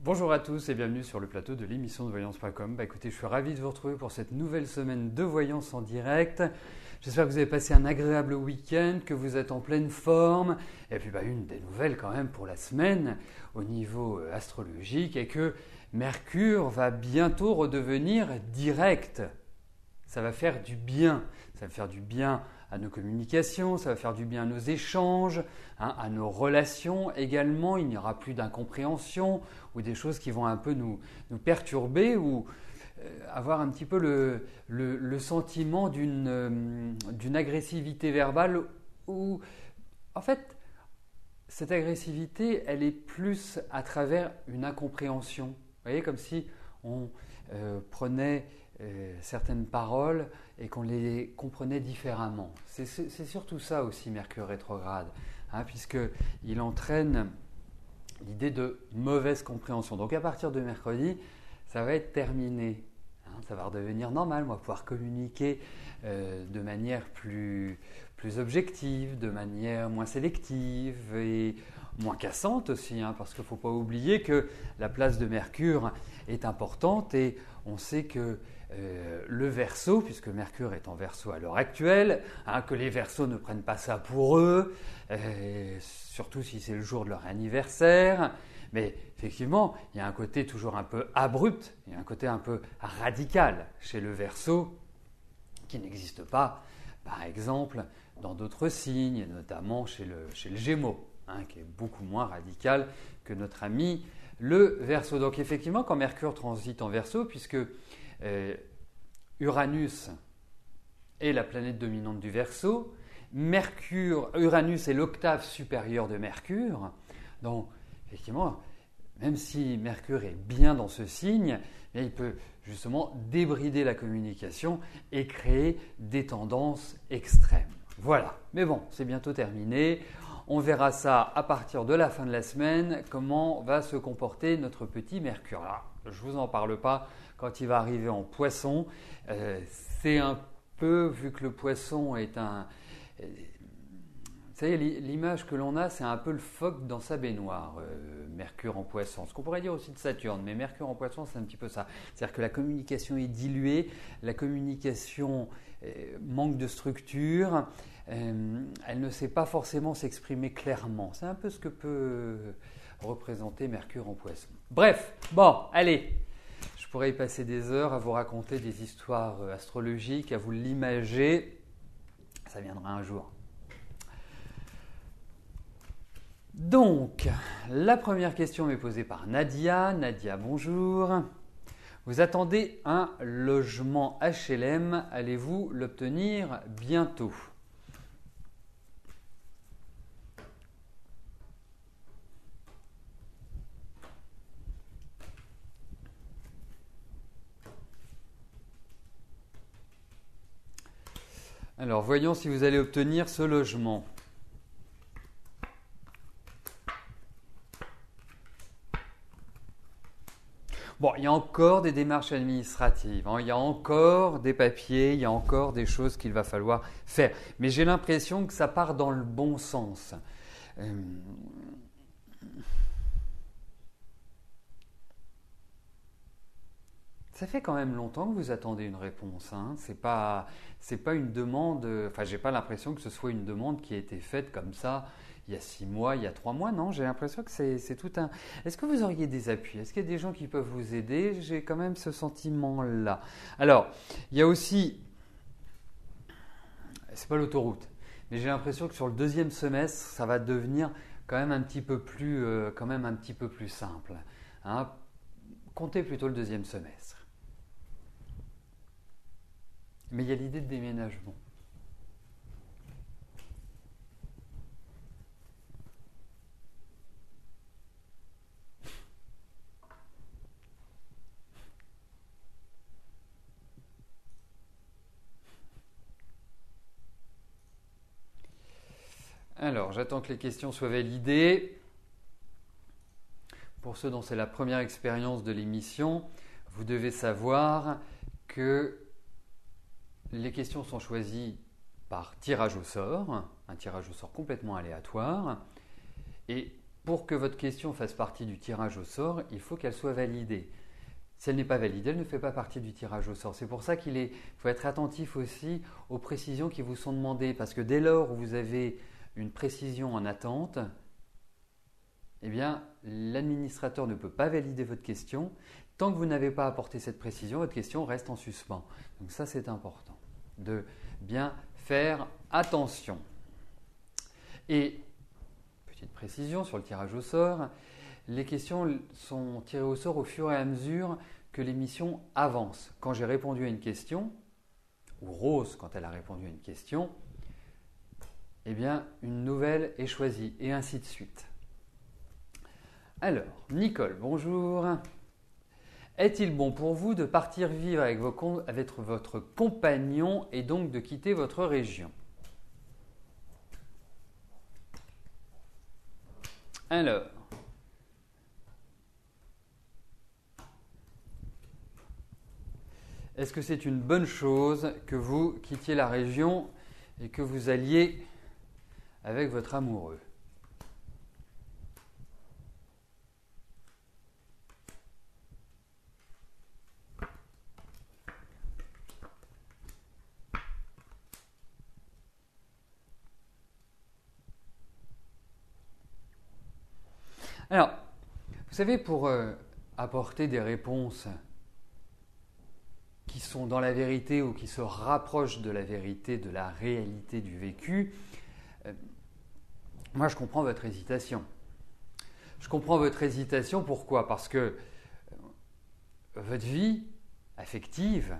Bonjour à tous et bienvenue sur le plateau de l'émission de voyance.com. Écoutez, je suis ravi de vous retrouver pour cette nouvelle semaine de voyance en direct. J'espère que vous avez passé un agréable week-end, que vous êtes en pleine forme. Et puis une des nouvelles quand même pour la semaine au niveau astrologique est que Mercure va bientôt redevenir direct. Ça va faire du bien. Ça va faire du bien à nos communications, ça va faire du bien à nos échanges, à nos relations également. Il n'y aura plus d'incompréhension ou des choses qui vont un peu nous perturber ou avoir un petit peu le sentiment d'une agressivité verbale où, en fait, cette agressivité, elle est plus à travers une incompréhension. Vous voyez, comme si on prenait certaines paroles et qu'on les comprenait différemment. C'est surtout ça aussi Mercure rétrograde, puisqu'il entraîne l'idée de mauvaise compréhension. Donc à partir de mercredi, ça va être terminé. Ça va redevenir normal, on va pouvoir communiquer de manière plus objective, de manière moins sélective et moins cassante aussi, parce qu'il ne faut pas oublier que la place de Mercure est importante et on sait que le Verseau, puisque Mercure est en Verseau à l'heure actuelle, que les Verseaux ne prennent pas ça pour eux, surtout si c'est le jour de leur anniversaire. Mais effectivement, il y a un côté toujours un peu abrupt, il y a un côté un peu radical chez le Verseau qui n'existe pas, par exemple, dans d'autres signes, notamment chez le Gémeaux, qui est beaucoup moins radical que notre ami le Verseau. Donc effectivement, quand Mercure transite en Verseau, puisque Uranus est la planète dominante du Verseau, Uranus est l'octave supérieure de Mercure, donc effectivement, même si Mercure est bien dans ce signe, il peut justement débrider la communication et créer des tendances extrêmes. Voilà, mais bon, c'est bientôt terminé. On verra ça à partir de la fin de la semaine, comment va se comporter notre petit Mercure. Alors, je ne vous en parle pas quand il va arriver en Poisson. C'est un peu, vu que le Poisson est un... Vous savez, l'image que l'on a, c'est un peu le phoque dans sa baignoire, Mercure en Poisson. Ce qu'on pourrait dire aussi de Saturne, mais Mercure en Poisson, c'est un petit peu ça. C'est-à-dire que la communication est diluée, la communication manque de structure, elle ne sait pas forcément s'exprimer clairement. C'est un peu ce que peut représenter Mercure en Poisson. Bref, allez, je pourrais y passer des heures à vous raconter des histoires astrologiques, à vous l'imager. Ça viendra un jour. Donc, la première question m'est posée par Nadia. Nadia, bonjour. Vous attendez un logement HLM, allez-vous l'obtenir bientôt ? Alors, voyons si vous allez obtenir ce logement. Bon, il y a encore des démarches administratives, il y a encore des papiers, il y a encore des choses qu'il va falloir faire. Mais j'ai l'impression que ça part dans le bon sens. Ça fait quand même longtemps que vous attendez une réponse. C'est pas une demande. Enfin, j'ai pas l'impression que ce soit une demande qui a été faite comme ça il y a 6 mois, il y a 3 mois. Non, j'ai l'impression que c'est tout un. Est-ce que vous auriez des appuis ? Est-ce qu'il y a des gens qui peuvent vous aider ? J'ai quand même ce sentiment-là. Alors, il y a aussi. C'est pas l'autoroute, mais j'ai l'impression que sur le deuxième semestre, ça va devenir quand même un petit peu plus simple. Comptez plutôt le deuxième semestre. Mais il y a l'idée de déménagement. Alors, j'attends que les questions soient validées. Pour ceux dont c'est la première expérience de l'émission, vous devez savoir que les questions sont choisies par tirage au sort, un tirage au sort complètement aléatoire. Et pour que votre question fasse partie du tirage au sort, il faut qu'elle soit validée. Si elle n'est pas validée, elle ne fait pas partie du tirage au sort. C'est pour ça qu'il faut être attentif aussi aux précisions qui vous sont demandées. Parce que dès lors où vous avez une précision en attente, eh bien, l'administrateur ne peut pas valider votre question. Tant que vous n'avez pas apporté cette précision, votre question reste en suspens. Donc ça, c'est important de bien faire attention. Et, petite précision sur le tirage au sort, les questions sont tirées au sort au fur et à mesure que l'émission avance. Quand j'ai répondu à une question, ou Rose quand elle a répondu à une question, eh bien, une nouvelle est choisie, et ainsi de suite. Alors, Nicole, bonjour. Est-il bon pour vous de partir vivre avec votre compagnon et donc de quitter votre région? Alors, est-ce que c'est une bonne chose que vous quittiez la région et que vous alliez avec votre amoureux? Alors, vous savez, pour apporter des réponses qui sont dans la vérité ou qui se rapprochent de la vérité, de la réalité du vécu, moi je comprends votre hésitation. Je comprends votre hésitation, pourquoi? Parce que votre vie affective,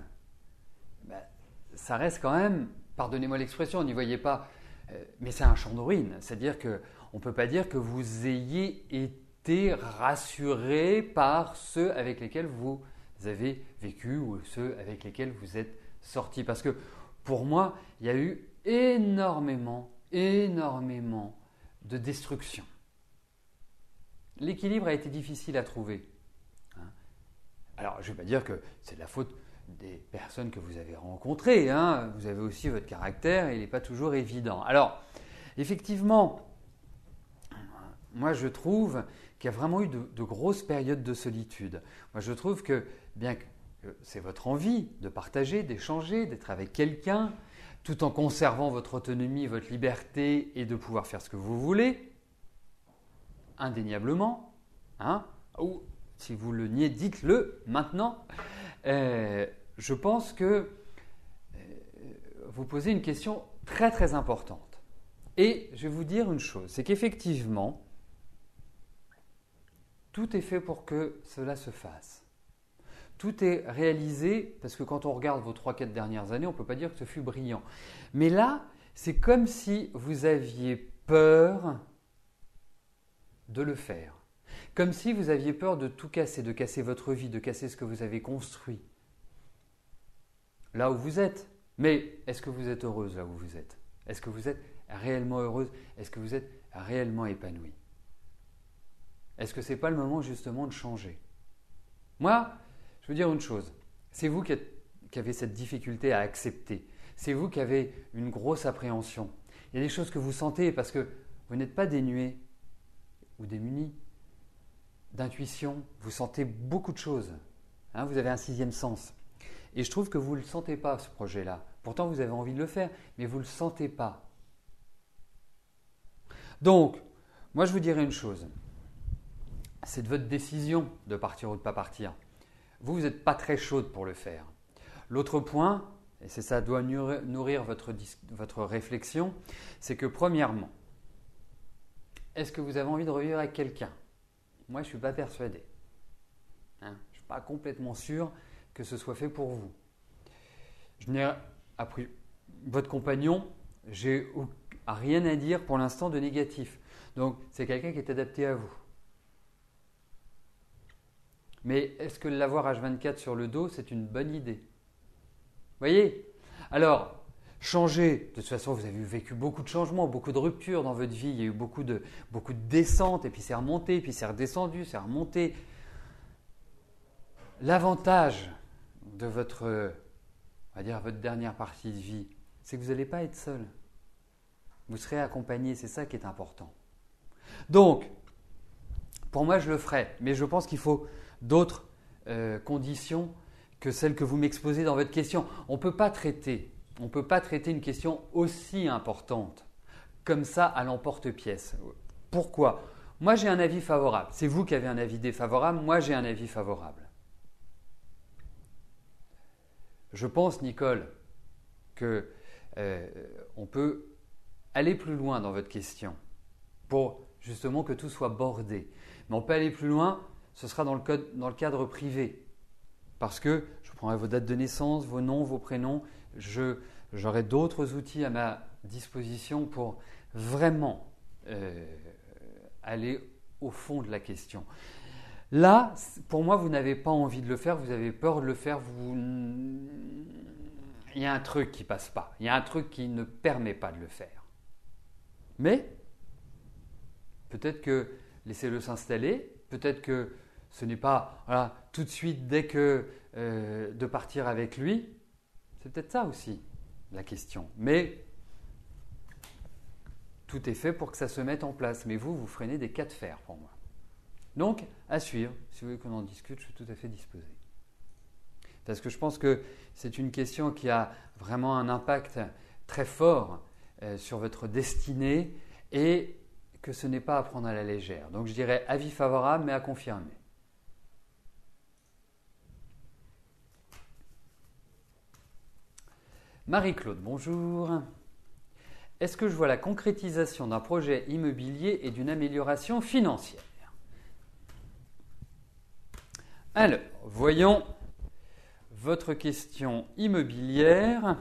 ça reste quand même, pardonnez-moi l'expression, n'y voyez pas, mais c'est un champ de ruines. C'est-à-dire qu'on ne peut pas dire que vous ayez été rassuré par ceux avec lesquels vous avez vécu ou ceux avec lesquels vous êtes sortis. Parce que pour moi, il y a eu énormément de destruction. L'équilibre a été difficile à trouver. Alors, je ne vais pas dire que c'est de la faute des personnes que vous avez rencontrées. Vous avez aussi votre caractère et il n'est pas toujours évident. Alors, effectivement, moi je trouve qu'il y a vraiment eu de grosses périodes de solitude. Moi je trouve que, bien que c'est votre envie de partager, d'échanger, d'être avec quelqu'un, tout en conservant votre autonomie, votre liberté et de pouvoir faire ce que vous voulez, indéniablement, ou si vous le niez, dites-le maintenant, je pense que vous posez une question très très importante. Et je vais vous dire une chose, c'est qu'effectivement, tout est fait pour que cela se fasse. Tout est réalisé, parce que quand on regarde vos 3-4 dernières années, on ne peut pas dire que ce fut brillant. Mais là, c'est comme si vous aviez peur de le faire. Comme si vous aviez peur de tout casser, de casser votre vie, de casser ce que vous avez construit. Là où vous êtes. Mais est-ce que vous êtes heureuse là où vous êtes? Est-ce que vous êtes réellement heureuse? Est-ce que vous êtes réellement épanouie? Est-ce que ce n'est pas le moment justement de changer? Moi, je veux dire une chose. C'est vous qui avez cette difficulté à accepter. C'est vous qui avez une grosse appréhension. Il y a des choses que vous sentez parce que vous n'êtes pas dénué ou démuni d'intuition. Vous sentez beaucoup de choses. Vous avez un 6e sens. Et je trouve que vous ne le sentez pas, ce projet-là. Pourtant, vous avez envie de le faire, mais vous ne le sentez pas. Donc, moi, je vous dirais une chose. C'est de votre décision de partir ou de ne pas partir. Vous n'êtes pas très chaude pour le faire. L'autre point, et c'est ça doit nourrir votre réflexion, c'est que premièrement, est-ce que vous avez envie de revivre avec quelqu'un? Moi, je ne suis pas persuadé. Je ne suis pas complètement sûr que ce soit fait pour vous. Je n'ai appris votre compagnon, j'ai rien à dire pour l'instant de négatif. Donc, c'est quelqu'un qui est adapté à vous. Mais est-ce que l'avoir H24 sur le dos, c'est une bonne idée? Vous voyez? Alors, changer, de toute façon, vous avez vécu beaucoup de changements, beaucoup de ruptures dans votre vie, il y a eu beaucoup de descentes, et puis c'est remonté, puis c'est redescendu, c'est remonté. L'avantage de votre dernière partie de vie, c'est que vous n'allez pas être seul. Vous serez accompagné, c'est ça qui est important. Donc, Pour moi, je le ferai, mais je pense qu'il faut d'autres conditions que celles que vous m'exposez dans votre question. On ne peut pas traiter une question aussi importante comme ça à l'emporte-pièce. Pourquoi? Moi, j'ai un avis favorable. C'est vous qui avez un avis défavorable. Moi, j'ai un avis favorable. Je pense, Nicole, que on peut aller plus loin dans votre question pour justement que tout soit bordé. Mais on peut aller plus loin, ce sera dans le cadre privé. Parce que je prendrai vos dates de naissance, vos noms, vos prénoms. J'aurai d'autres outils à ma disposition pour vraiment aller au fond de la question. Là, pour moi, vous n'avez pas envie de le faire, vous avez peur de le faire, il y a un truc qui ne passe pas, il y a un truc qui ne permet pas de le faire. Mais peut-être que laissez-le s'installer, peut-être que ce n'est pas tout de suite dès que de partir avec lui, c'est peut-être ça aussi la question. Mais tout est fait pour que ça se mette en place, mais vous freinez des cas de fer pour moi. Donc, à suivre, si vous voulez qu'on en discute, je suis tout à fait disposé. Parce que je pense que c'est une question qui a vraiment un impact très fort sur votre destinée et que ce n'est pas à prendre à la légère. Donc je dirais avis favorable, mais à confirmer. Marie-Claude, bonjour. Est-ce que je vois la concrétisation d'un projet immobilier et d'une amélioration financière? Alors, voyons votre question immobilière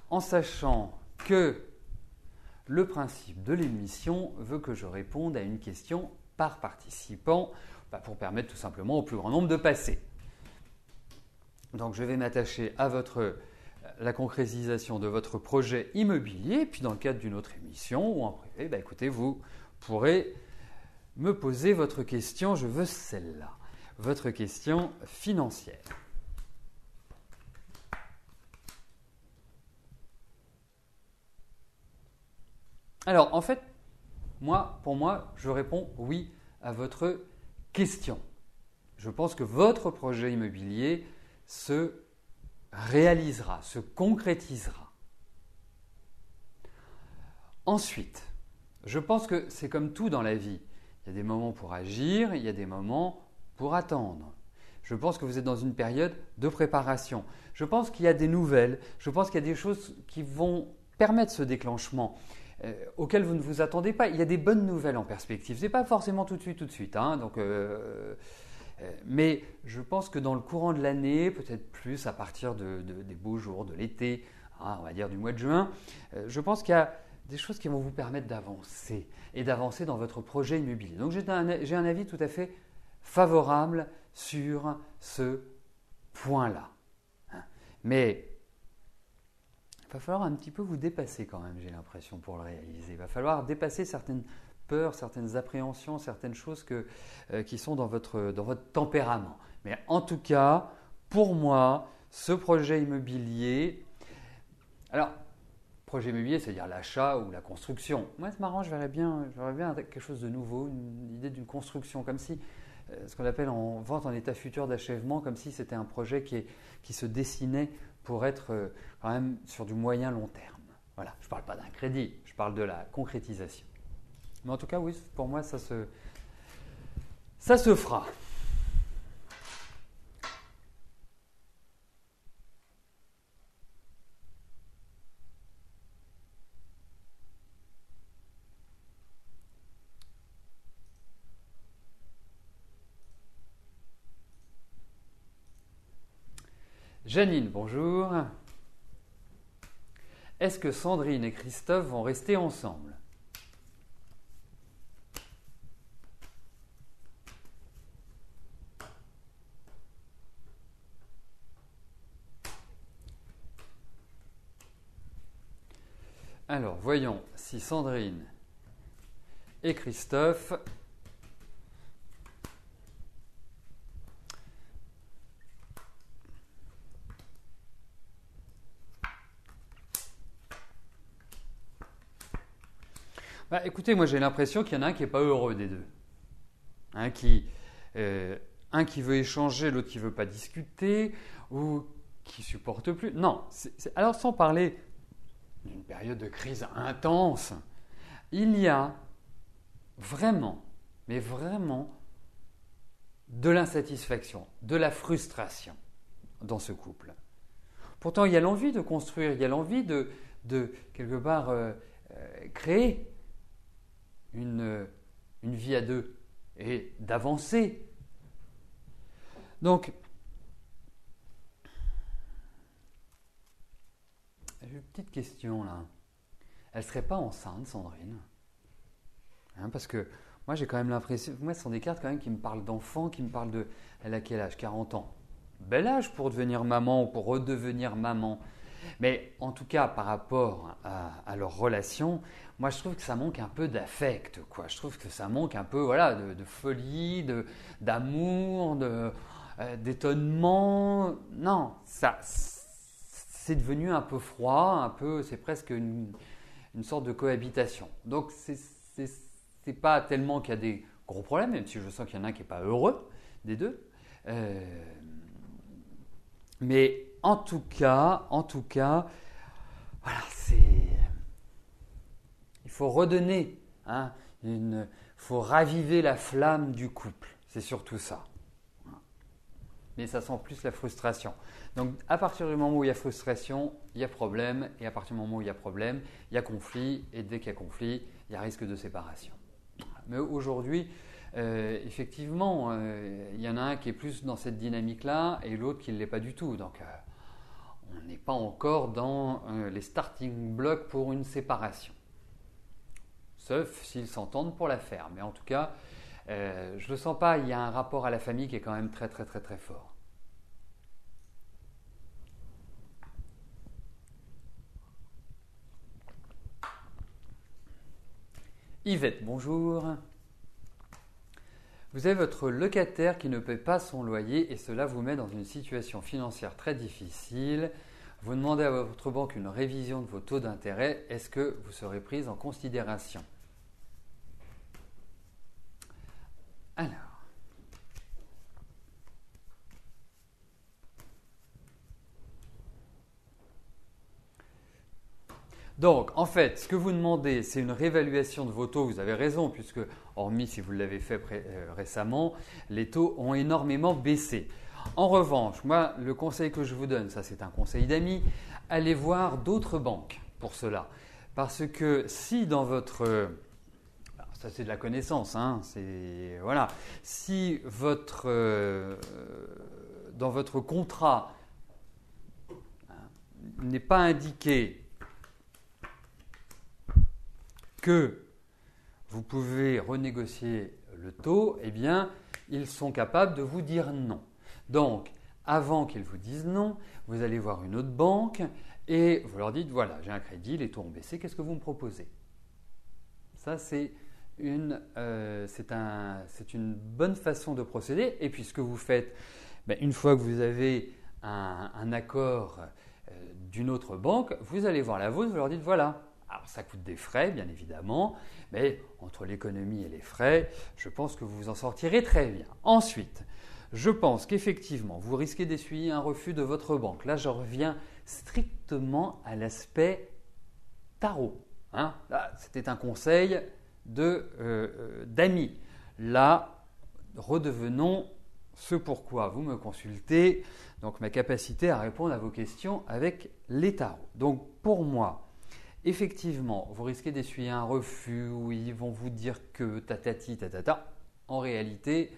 en sachant que le principe de l'émission veut que je réponde à une question par participant pour permettre tout simplement au plus grand nombre de passer. Donc je vais m'attacher à la concrétisation de votre projet immobilier, puis dans le cadre d'une autre émission ou en privé, écoutez, vous pourrez me poser votre question, je veux celle-là, votre question financière. Alors, en fait, pour moi, je réponds oui à votre question. Je pense que votre projet immobilier se réalisera, se concrétisera. Ensuite, je pense que c'est comme tout dans la vie. Il y a des moments pour agir, il y a des moments pour attendre. Je pense que vous êtes dans une période de préparation. Je pense qu'il y a des nouvelles, je pense qu'il y a des choses qui vont permettre ce déclenchement auquel vous ne vous attendez pas. Il y a des bonnes nouvelles en perspective. Ce n'est pas forcément tout de suite. Mais je pense que dans le courant de l'année, peut-être plus à partir des beaux jours de l'été, on va dire du mois de juin, je pense qu'il y a des choses qui vont vous permettre d'avancer et d'avancer dans votre projet immobilier. Donc j'ai un avis tout à fait favorable sur ce point-là. Mais il va falloir un petit peu vous dépasser quand même, j'ai l'impression, pour le réaliser. Il va falloir dépasser certaines peurs, certaines appréhensions, certaines choses qui sont dans votre tempérament. Mais en tout cas, pour moi, ce projet immobilier… Alors, projet immobilier, c'est-à-dire l'achat ou la construction. Moi, c'est marrant, j'aurais bien quelque chose de nouveau, une idée d'une construction, comme si, ce qu'on appelle en vente en état futur d'achèvement, comme si c'était un projet qui se dessinait pour être quand même sur du moyen long terme. Voilà, je ne parle pas d'un crédit, je parle de la concrétisation. Mais en tout cas, oui, pour moi, ça se fera. Janine, bonjour. Est-ce que Sandrine et Christophe vont rester ensemble? Alors, voyons si Sandrine et Christophe écoutez, moi j'ai l'impression qu'il y en a un qui n'est pas heureux des deux. Un qui veut échanger, l'autre qui ne veut pas discuter, ou qui ne supporte plus. Non, alors sans parler d'une période de crise intense, il y a vraiment, mais vraiment, de l'insatisfaction, de la frustration dans ce couple. Pourtant, il y a l'envie de construire, il y a l'envie de quelque part, créer une vie à deux et d'avancer. Donc, j'ai une petite question là. Elle ne serait pas enceinte, Sandrine? Parce que moi, j'ai quand même l'impression... Moi, ce sont des cartes quand même qui me parlent d'enfants, qui me parlent de... Elle a quel âge? 40 ans. Bel âge pour devenir maman ou pour redevenir maman. Mais en tout cas, par rapport à leur relation, moi, je trouve que ça manque un peu d'affect, quoi. Je trouve que ça manque un peu voilà, de folie, d'amour, d'étonnement. Non, c'est devenu un peu froid, c'est presque une sorte de cohabitation. Donc, c'est pas tellement qu'il y a des gros problèmes, même si je sens qu'il y en a un qui n'est pas heureux des deux. Mais en tout cas, voilà, il faut redonner, il faut raviver la flamme du couple. C'est surtout ça. Mais ça sent plus la frustration. Donc, à partir du moment où il y a frustration, il y a problème. Et à partir du moment où il y a problème, il y a conflit. Et dès qu'il y a conflit, il y a risque de séparation. Mais aujourd'hui, effectivement, il y en a un qui est plus dans cette dynamique-là et l'autre qui ne l'est pas du tout. Donc, on n'est pas encore dans les starting blocks pour une séparation. Sauf s'ils s'entendent pour la faire. Mais en tout cas, je ne le sens pas. Il y a un rapport à la famille qui est quand même très, très, très, très fort. Yvette, bonjour. Vous avez votre locataire qui ne paie pas son loyer et cela vous met dans une situation financière très difficile. Vous demandez à votre banque une révision de vos taux d'intérêt. Est-ce que vous serez prise en considération? Alors. Donc, en fait, ce que vous demandez, c'est une réévaluation de vos taux. Vous avez raison, puisque, hormis si vous l'avez fait récemment, les taux ont énormément baissé. En revanche, moi, le conseil que je vous donne, ça c'est un conseil d'amis, allez voir d'autres banques pour cela. Parce que si dans votre... Ça c'est de la connaissance, voilà. Si dans votre contrat n'est pas indiqué que vous pouvez renégocier le taux, eh bien, ils sont capables de vous dire non. Donc, avant qu'ils vous disent non, vous allez voir une autre banque et vous leur dites, voilà, j'ai un crédit, les taux ont baissé, qu'est-ce que vous me proposez? Ça, c'est une bonne façon de procéder. Et puis, ce que vous faites, une fois que vous avez un accord d'une autre banque, vous allez voir la vôtre, vous leur dites, voilà. Alors, ça coûte des frais, bien évidemment, mais entre l'économie et les frais, je pense que vous vous en sortirez très bien. Ensuite, je pense qu'effectivement, vous risquez d'essuyer un refus de votre banque. Là, je reviens strictement à l'aspect tarot. Là, c'était un conseil d'amis. Là, redevenons ce pourquoi vous me consultez, donc ma capacité à répondre à vos questions avec les tarots. Donc, pour moi, effectivement, vous risquez d'essuyer un refus où ils vont vous dire que tatati tatata. En réalité,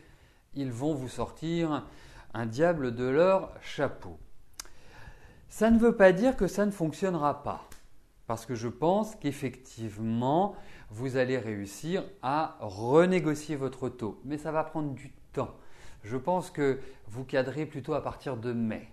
ils vont vous sortir un diable de leur chapeau. Ça ne veut pas dire que ça ne fonctionnera pas. Parce que je pense qu'effectivement, vous allez réussir à renégocier votre taux. Mais ça va prendre du temps. Je pense que vous cadrez plutôt à partir de mai.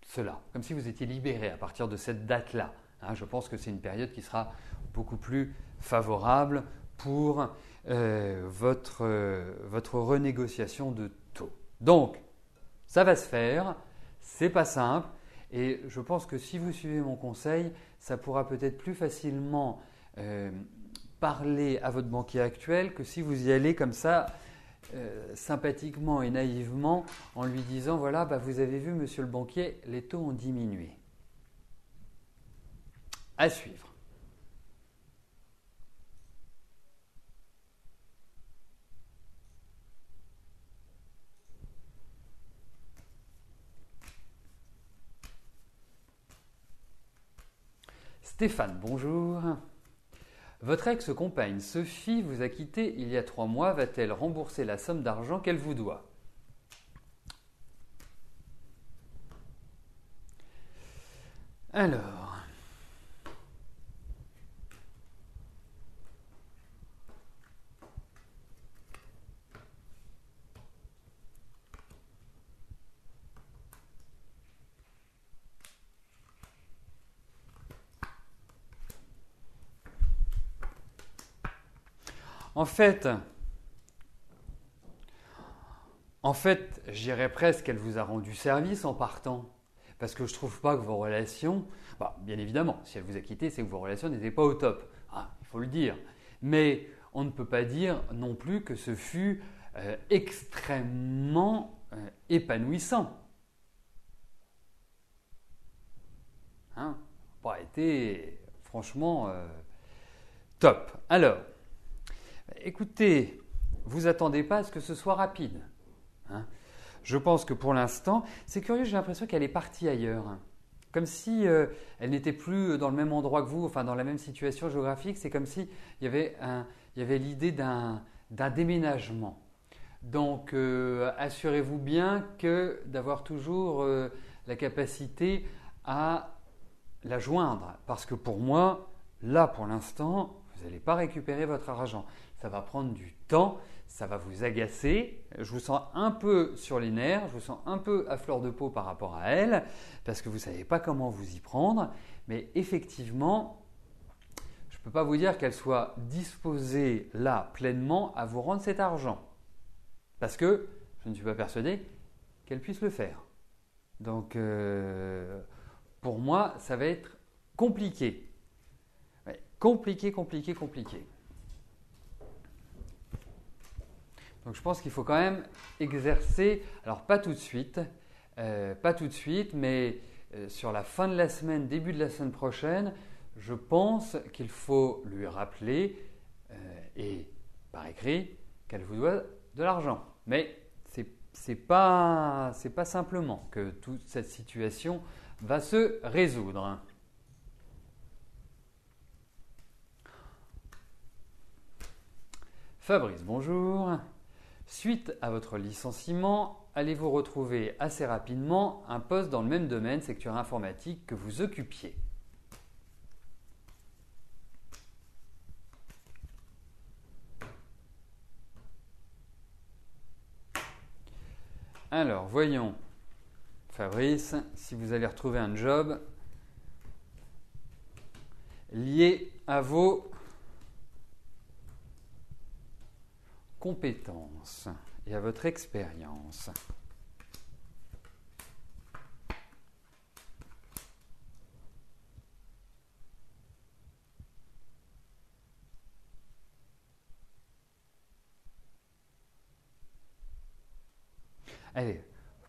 Cela, comme si vous étiez libéré à partir de cette date-là. Je pense que c'est une période qui sera beaucoup plus favorable pour votre renégociation de taux. Donc, ça va se faire, c'est pas simple et je pense que si vous suivez mon conseil, ça pourra peut-être plus facilement parler à votre banquier actuel que si vous y allez comme ça sympathiquement et naïvement en lui disant voilà, bah, vous avez vu, monsieur le banquier, les taux ont diminué. À suivre. Stéphane, bonjour. Votre ex-compagne Sophie vous a quitté il y a 3 mois. Va-t-elle rembourser la somme d'argent qu'elle vous doit? Alors, en fait, je dirais presque qu'elle vous a rendu service en partant. Parce que je ne trouve pas que vos relations, bah, bien évidemment, si elle vous a quitté, c'est que vos relations n'étaient pas au top. Ah, il faut le dire. Mais on ne peut pas dire non plus que ce fut extrêmement épanouissant. Hein, pas été franchement top. Alors, écoutez, vous attendez pas à ce que ce soit rapide. Hein. Je pense que pour l'instant, c'est curieux, j'ai l'impression qu'elle est partie ailleurs. Comme si elle n'était plus dans le même endroit que vous, enfin dans la même situation géographique. C'est comme si il y avait l'idée d'un déménagement. Donc, assurez-vous bien que d'avoir toujours la capacité à la joindre. Parce que pour moi, là, pour l'instant, vous n'allez pas récupérer votre argent. Ça va prendre du temps, ça va vous agacer. Je vous sens un peu sur les nerfs, je vous sens un peu à fleur de peau par rapport à elle, parce que vous ne savez pas comment vous y prendre. Mais effectivement, je ne peux pas vous dire qu'elle soit disposée là pleinement à vous rendre cet argent. Parce que je ne suis pas persuadé qu'elle puisse le faire. Donc, pour moi, ça va être compliqué. Ouais, compliqué. Donc je pense qu'il faut quand même exercer, alors pas tout de suite, mais sur la fin de la semaine, début de la semaine prochaine, je pense qu'il faut lui rappeler et par écrit qu'elle vous doit de l'argent. Mais c'est pas simplement que toute cette situation va se résoudre. Fabrice, bonjour. Suite à votre licenciement, allez-vous retrouver assez rapidement un poste dans le même domaine, secteur informatique, que vous occupiez? Alors, voyons, Fabrice, si vous allez retrouver un job lié à vos compétences et à votre expérience. Allez,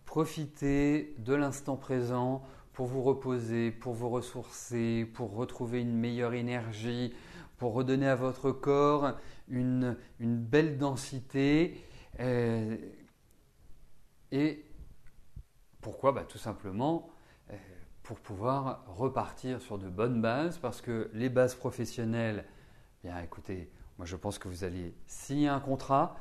profitez de l'instant présent pour vous reposer, pour vous ressourcer, pour retrouver une meilleure énergie, pour redonner à votre corps une belle densité. Et pourquoi? Tout simplement pour pouvoir repartir sur de bonnes bases, parce que les bases professionnelles, bien écoutez, moi je pense que vous allez signer un contrat.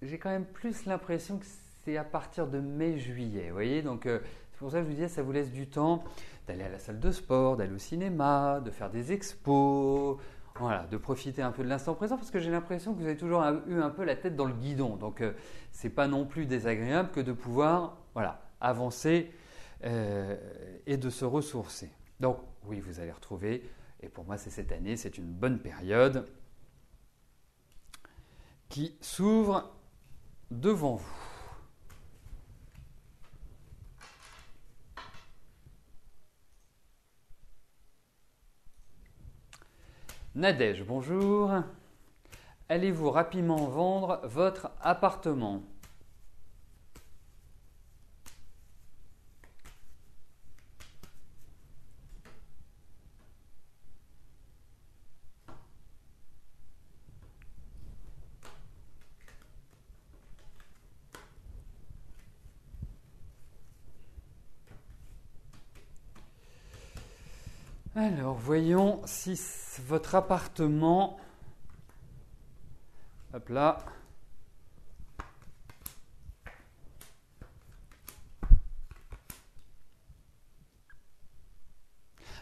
J'ai quand même plus l'impression que c'est à partir de mai-juillet, vous voyez, donc c'est pour ça que je vous disais, ça vous laisse du temps d'aller à la salle de sport, d'aller au cinéma, de faire des expos, voilà, de profiter un peu de l'instant présent, parce que j'ai l'impression que vous avez toujours eu un peu la tête dans le guidon, donc c'est pas non plus désagréable que de pouvoir, voilà, avancer et de se ressourcer. Donc oui, vous allez retrouver, et pour moi c'est cette année, c'est une bonne période qui s'ouvre devant vous. Nadège, bonjour. allez-vous rapidement vendre votre appartement? Alors, voyons si votre appartement, hop là,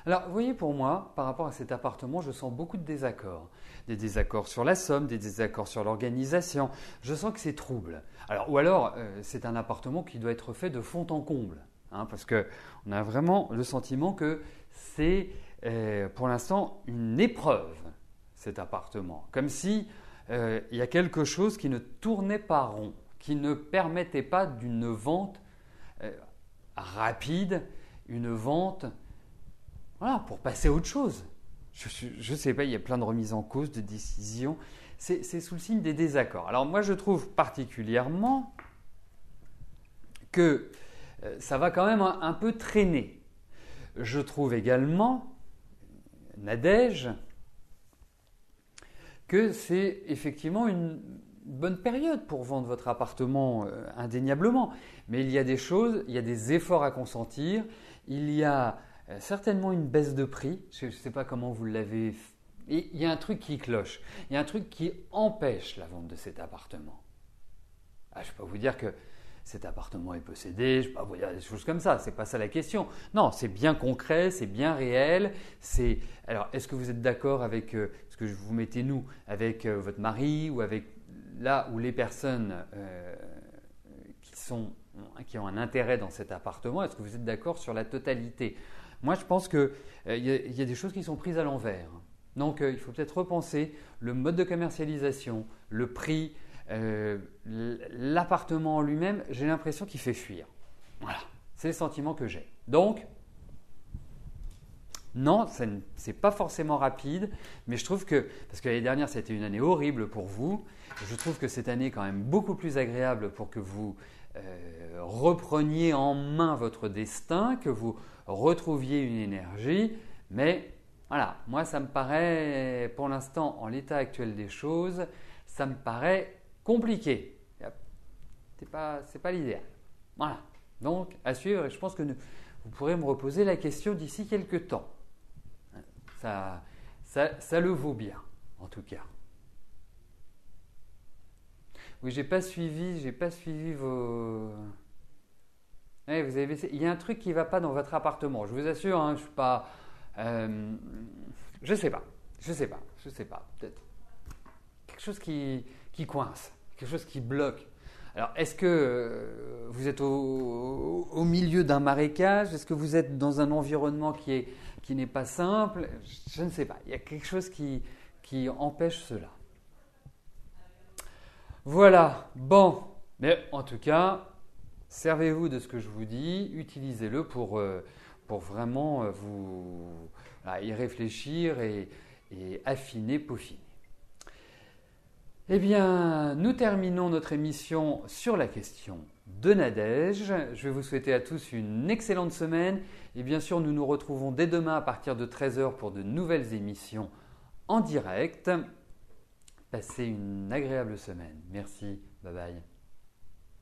alors, vous voyez, pour moi, par rapport à cet appartement, je sens beaucoup de désaccords. Des désaccords sur la somme, des désaccords sur l'organisation. Je sens que c'est trouble. Alors, ou alors, c'est un appartement qui doit être fait de fond en comble. Hein, parce qu'on a vraiment le sentiment que c'est, pour l'instant, une épreuve, cet appartement. Comme si il y a quelque chose qui ne tournait pas rond, qui ne permettait pas d'une vente rapide, une vente... Voilà, pour passer à autre chose. Je ne sais pas, il y a plein de remises en cause, de décisions. C'est sous le signe des désaccords. Alors moi, je trouve particulièrement que ça va quand même un peu traîner. Je trouve également, Nadège, que c'est effectivement une bonne période pour vendre votre appartement, indéniablement. Mais il y a des choses, il y a des efforts à consentir, il y a certainement une baisse de prix, je ne sais pas comment vous l'avez fait. Et il y a un truc qui cloche, il y a un truc qui empêche la vente de cet appartement. Je ne vais pas vous dire que cet appartement est possédé, je ne vais pas vous dire des choses comme ça, ce n'est pas ça la question. Non, c'est bien concret, c'est bien réel. Alors, est-ce que vous êtes d'accord avec ce que vous mettez nous, avec votre mari ou avec là où les personnes qui ont un intérêt dans cet appartement, est-ce que vous êtes d'accord sur la totalité? Moi, je pense qu'il y a des choses qui sont prises à l'envers. Donc, il faut peut-être repenser le mode de commercialisation, le prix, l'appartement en lui-même. J'ai l'impression qu'il fait fuir. Voilà, c'est le sentiment que j'ai. Donc, non, ce n'est pas forcément rapide, mais je trouve que, parce que l'année dernière, ça a été une année horrible pour vous, je trouve que cette année est quand même beaucoup plus agréable pour que vous repreniez en main votre destin, que vous retrouviez une énergie, mais voilà, moi ça me paraît, pour l'instant, en l'état actuel des choses, ça me paraît compliqué. C'est pas l'idéal. Voilà, donc à suivre, et je pense que vous pourrez me reposer la question d'ici quelques temps. Ça le vaut bien, en tout cas. Oui, j'ai pas suivi vos... Ouais, vous avez... Il y a un truc qui ne va pas dans votre appartement. Je vous assure, hein, je suis pas... je sais pas. Peut-être quelque chose qui coince, quelque chose qui bloque. Alors, est-ce que vous êtes au milieu d'un marécage? Est-ce que vous êtes dans un environnement qui n'est pas simple? Je ne sais pas. Il y a quelque chose qui empêche cela. Voilà. Bon. Mais en tout cas, servez-vous de ce que je vous dis. Utilisez-le pour vraiment y réfléchir et affiner, peaufiner. Eh bien, nous terminons notre émission sur la question de Nadège. Je vais vous souhaiter à tous une excellente semaine. Et bien sûr, nous nous retrouvons dès demain à partir de 13h pour de nouvelles émissions en direct. Passez une agréable semaine. Merci. Bye bye.